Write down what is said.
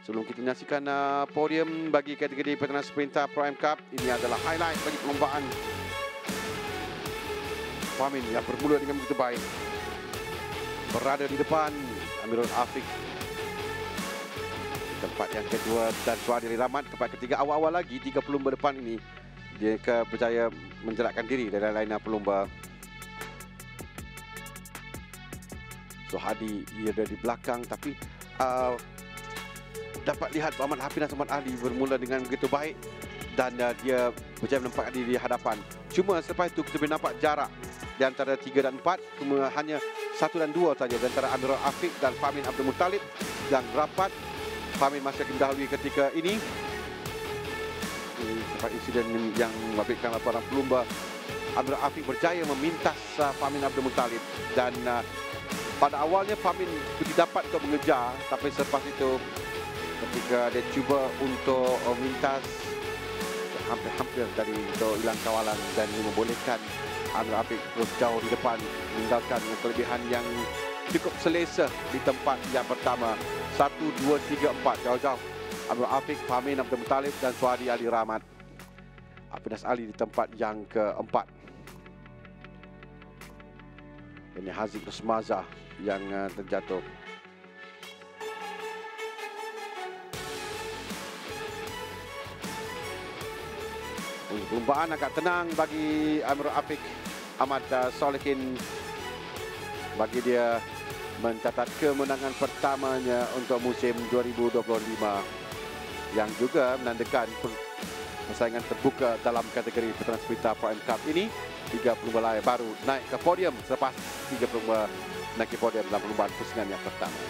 Sebelum kita menyaksikan podium bagi kategori Peternak Sprinter Pro M Cup, ini adalah highlight bagi perlombaan. Famin yang bermula dengan begitu baik berada di depan Amirul Afiq. Tempat yang kedua dan Suhadi Rahmat. Tempat ketiga awal-awal lagi 3 pelumba depan ini dia berjaya menjelakkan diri dari lain pelumba. Suhadi ia ada di belakang, tapi dapat lihat Muhammad Hafiz dan Ahmad Ali bermula dengan begitu baik dan dia berjaya menempatkan diri di hadapan. Cuma selepas itu kita boleh nampak jarak di antara 3 dan 4, cuma hanya 1 dan 2 saja di antara Amirul Afiq dan Famin Abdul Muttalib yang rapat. Famin masih akan didahului ketika ini. Tempat insiden yang membabitkan laporan pelumba, Amirul Afiq berjaya memintas Famin Abdul Muttalib dan pada awalnya Famin dapat untuk mengejar, tapi selepas itu ketika dia cuba untuk mintas hampir dari untuk hilang kawalan dan membolehkan Amirul Afiq terus jauh di depan, meninggalkan kelebihan yang cukup selesa di tempat yang pertama. 1, 2, 3, 4 jauh-jauh Amirul Afiq, Famin Abdul Muttalib dan Suhadi Ali Rahmat. Hafiz Ali di tempat yang keempat. Ini Haziq Rosmazah yang terjatuh. Perlombaan agak tenang bagi Amirul Afiq Ahmad Solehin, bagi dia mencatat kemenangan pertamanya untuk musim 2025 yang juga menandakan persaingan terbuka dalam kategori Peternak Sprinter Pro M Cup ini. 3 pelumba lain baru naik ke podium selepas 3 pelumba naik ke podium dalam perlombaan pusingan yang pertama.